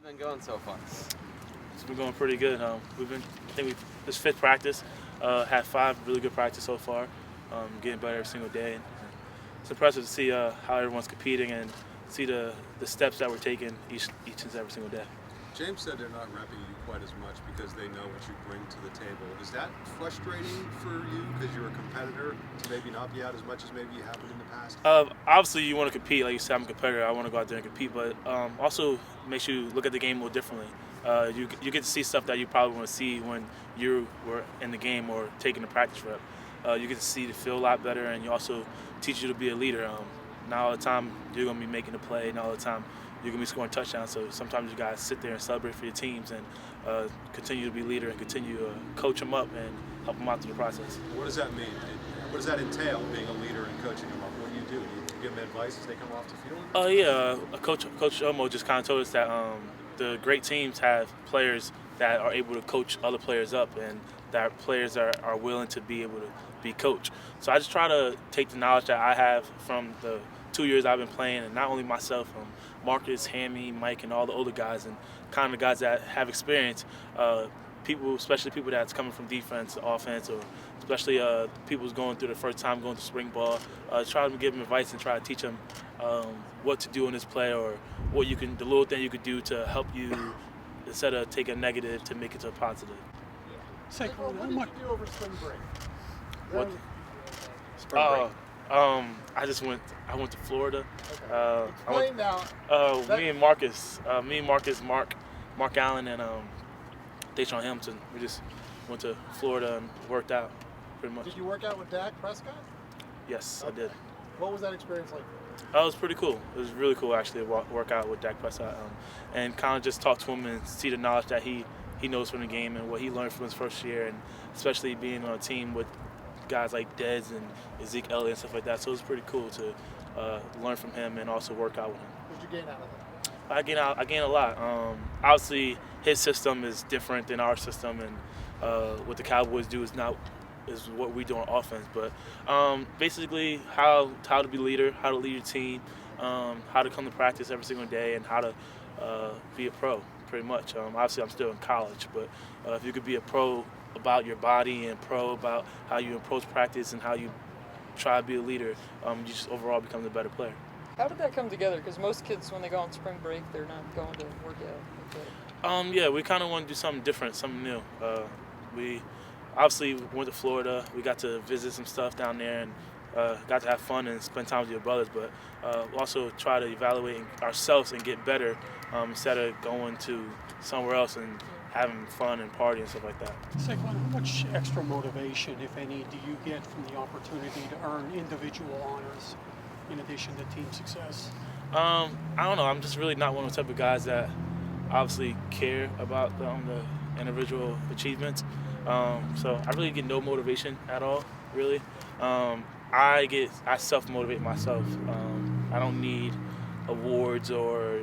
it been going so far? It's been going pretty good. This fifth practice. Had 5 really good practice so far. Getting better every single day. And it's impressive to see how everyone's competing and see the steps that we're taking each and every single day. James said they're not repping you quite as much because they know what you bring to the table. Is that frustrating for you because you're a competitor to maybe not be out as much as maybe you have been in the past? Obviously, you want to compete. Like you said, I'm a competitor. I want to go out there and compete, but also makes you look at the game a little differently. You get to see stuff that you probably want to see when you were in the game or taking the practice rep. You get to see the field a lot better, and you also teach you to be a leader. Not all the time you're going to be making a play. Not all the time you're going to be scoring touchdowns. So sometimes you got to sit there and celebrate for your teams and continue to be a leader and continue to coach them up and help them out through the process. What does that mean? What does that entail, being a leader and coaching them up? What do? Do you give them advice as they come off the field? Coach Omo just kind of told us that the great teams have players that are able to coach other players up and that players are willing to be able to be coached. So I just try to take the knowledge that I have from the 2 years I've been playing, and not only myself, Marcus, Hammy, Mike, and all the older guys, and kind of the guys that have experience, people, especially people that's coming from defense to offense, or especially people who's going through the first time going to spring ball, try to give them advice and try to teach them what to do in this play or the little thing you could do to help you instead of take a negative to make it to a positive. Saquon, what did you do over spring break? What? Spring break. I went to Florida. Explain now. Me and Marcus, Mark Allen, and Deshaun Hamilton. We just went to Florida and worked out, pretty much. Did you work out with Dak Prescott? Yes, I did. What was that experience like? It was pretty cool. It was really cool actually to work out with Dak Prescott and kind of just talk to him and see the knowledge that he knows from the game and what he learned from his first year, and especially being on a team with guys like Dez and Zeke Elliott and stuff like that. So it was pretty cool to learn from him and also work out with him. What did you gain out of that? I gain a lot. Obviously, his system is different than our system, and what the Cowboys do is what we do on offense. But basically, how to be a leader, how to lead your team, how to come to practice every single day, and how to be a pro, pretty much. Obviously, I'm still in college, but if you could be a pro about your body and pro about how you approach practice and how you try to be a leader, you just overall become a better player. How did that come together? Because most kids, when they go on spring break, they're not going to work out. We kind of want to do something different, something new. We obviously went to Florida. We got to visit some stuff down there and got to have fun and spend time with your brothers, but also try to evaluate ourselves and get better instead of going to somewhere else and having fun and party and stuff like that. Saquon, how much extra motivation, if any, do you get from the opportunity to earn individual honors in addition to team success? I don't know. I'm just really not one of the type of guys that obviously care about the individual achievements. So I really get no motivation at all, really. I self-motivate myself. I don't need awards or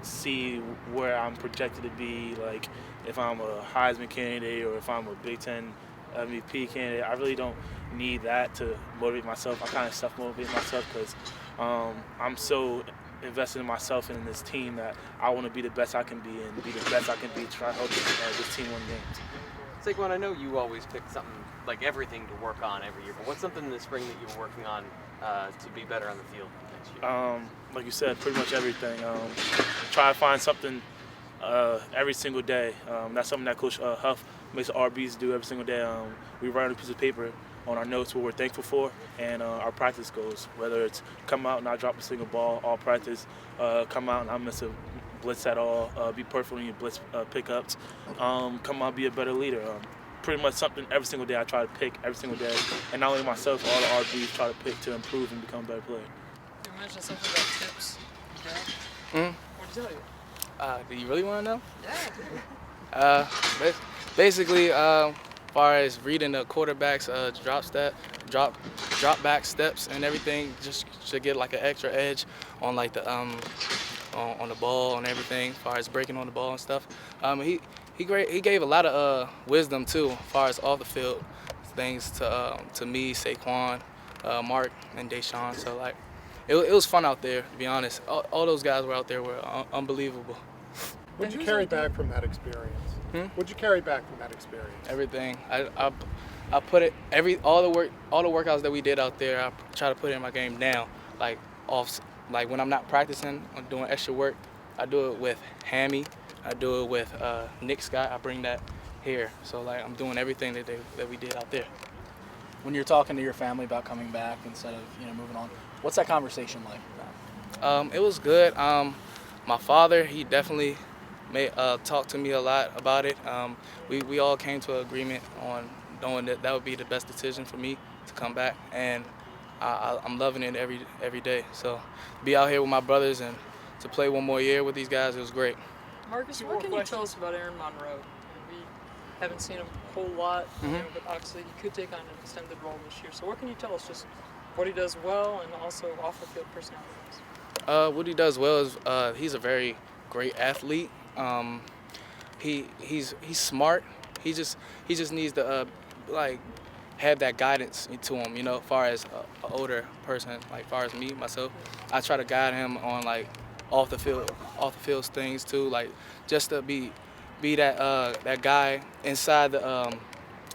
see where I'm projected to be, like if I'm a Heisman candidate or if I'm a Big Ten MVP candidate. I really don't need that to motivate myself. I kind of self-motivate myself because I'm so invested in myself and in this team that I want to be the best I can be and be the best I can be to try to help this team win games. Saquon, I know you always pick something, like everything to work on every year, but what's something in the spring that you're working on to be better on the field next year? Like you said, pretty much everything. Try to find something every single day. That's something that Coach Huff makes the RBs do every single day. We write on a piece of paper on our notes what we're thankful for and our practice goals, whether it's come out and not drop a single ball all practice, come out and not miss a blitz at all, be perfect in your blitz pickups, come out be a better leader. Pretty much something every single day I try to pick every single day, and not only myself, all the RBs try to pick to improve and become a better player. You mentioned something about tips. What did you tell you? Do you really want to know? Yeah. Basically, far as reading the quarterbacks drop back steps and everything, just to get like an extra edge on like the on the ball and everything, as far as breaking on the ball and stuff. He gave a lot of wisdom too, as far as off the field things to me, Saquon, Mark, and Deshaun. So like, it was fun out there, to be honest. All those guys were out there were unbelievable. What'd you carry back from that experience? What'd you carry back from that experience? Everything. I put it all the workouts that we did out there. I try to put it in my game now. Like when I'm not practicing, I'm doing extra work. I do it with Hammy. I do it with Nick Scott. I bring that here. So like I'm doing everything that we did out there. When you're talking to your family about coming back instead of moving on, what's that conversation like? It was good. My father, he definitely talked to me a lot about it. We all came to an agreement on knowing that would be the best decision for me to come back, and I'm loving it every day. So to be out here with my brothers and to play one more year with these guys, it was great. Marcus, what can you tell us about Aaron Monroe? We haven't seen him a whole lot, but obviously he could take on an extended role this year. So what can you tell us, just what he does well and also off-the-field personality-wise? What he does well is he's a very great athlete. He's smart. He just needs to have that guidance to him. As far as an older person, like far as me myself, I try to guide him on like off the field things too, like just to be that guy inside the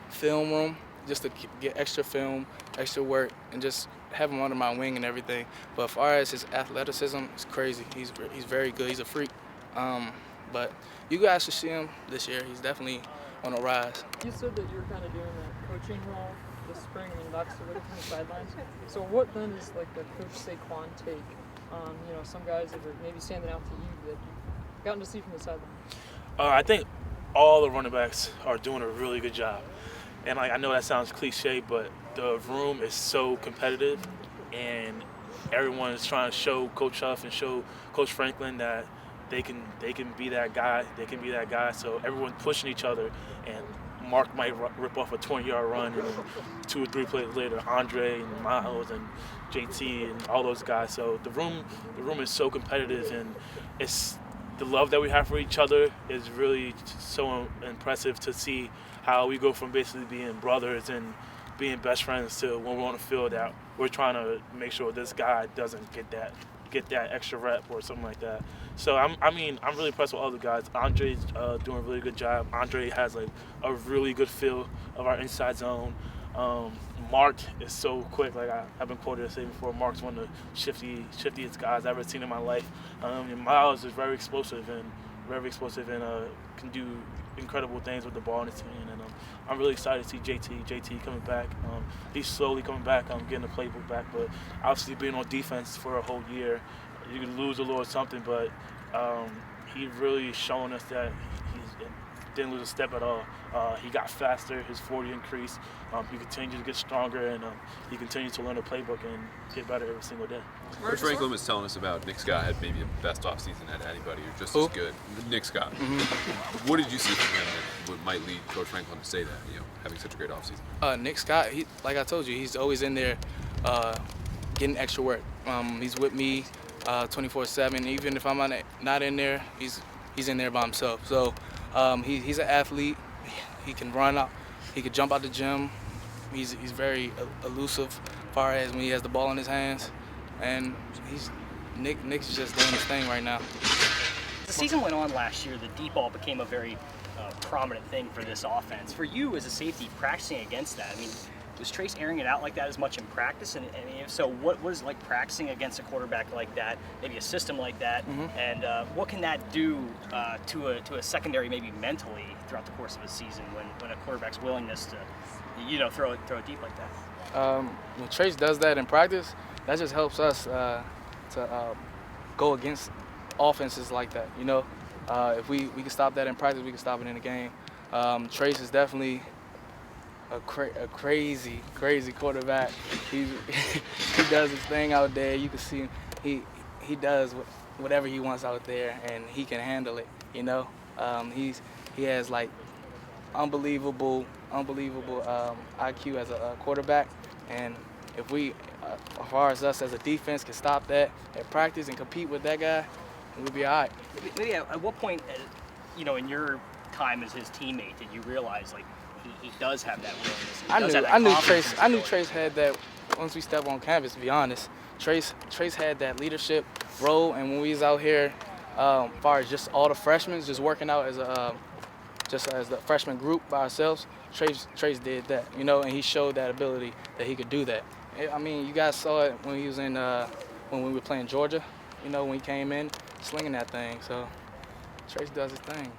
film room, just to get extra film, extra work, and just have him under my wing and everything. But as far as his athleticism, it's crazy. He's very good. He's a freak. But you guys should see him this year. He's definitely on a rise. You said that you're kind of doing that coaching role this spring. I mean, obviously looking from the sidelines. So what then is like the Coach Saquon take on some guys that are maybe standing out to you that you've gotten to see from the sidelines? I think all the running backs are doing a really good job. And I know that sounds cliche, but the room is so competitive, and everyone is trying to show Coach Huff and show Coach Franklin that they can be that guy. They can be that guy. So everyone's pushing each other, and Mark might rip off a 20-yard run, and then 2 or 3 plays later, Andre and Miles and JT and all those guys. So the room is so competitive, and it's the love that we have for each other is really so impressive to see how we go from basically being brothers and being best friends to when we're on the field that we're trying to make sure this guy doesn't get that extra rep or something like that. So I'm really impressed with all the guys. Andre's doing a really good job. Andre has like a really good feel of our inside zone. Mark is so quick. Like I've been quoted to say before, Mark's one of the shiftiest guys I've ever seen in my life. And Miles is very explosive and can do incredible things with the ball in his hand. And I'm really excited to see JT coming back. He's slowly coming back, getting the playbook back. But obviously being on defense for a whole year, you could lose a little something. But he really showing us that he didn't lose a step at all. He got faster, his 40 increased. He continues to get stronger, and he continues to learn the playbook and get better every single day. Coach Franklin was telling us about Nick Scott had maybe the best offseason at anybody, or just as good. Nick Scott. What did you see from him that might lead Coach Franklin to say that, having such a great offseason? Nick Scott, like I told you, he's always in there getting extra work. He's with me 24/7. Even if I'm not in there, he's in there by himself. So he's an athlete. He can run out. He can jump out the gym. He's very elusive as far as when he has the ball in his hands. And Nick's just doing his thing right now. The season went on last year. The deep ball became a very prominent thing for this offense. For you as a safety, practicing against that, was Trace airing it out like that as much in practice? And if so, what was it like practicing against a quarterback like that, maybe a system like that? And what can that do to a secondary, maybe mentally, throughout the course of a season when a quarterback's willingness to, throw it deep like that? When Trace does that in practice, that just helps us to go against offenses like that. If we can stop that in practice, we can stop it in the game. Trace is definitely a crazy quarterback. He does his thing out there. You can see him. He does whatever he wants out there, and he can handle it. He has like unbelievable IQ as a quarterback, and if we, as far as us as a defense, can stop that at practice and compete with that guy, we'll be all right. Maybe at what point, in your time as his teammate, did you realize like he does have that willingness? I knew Trace had that once we stepped on campus. To be honest, Trace had that leadership role, and when we was out here As far as just all the freshmen just working out as the freshman group by ourselves, Trace did that, you know, and he showed that ability that he could do that. I mean, you guys saw it when he was when we were playing Georgia, you know, when he came in slinging that thing. So Trace does his thing.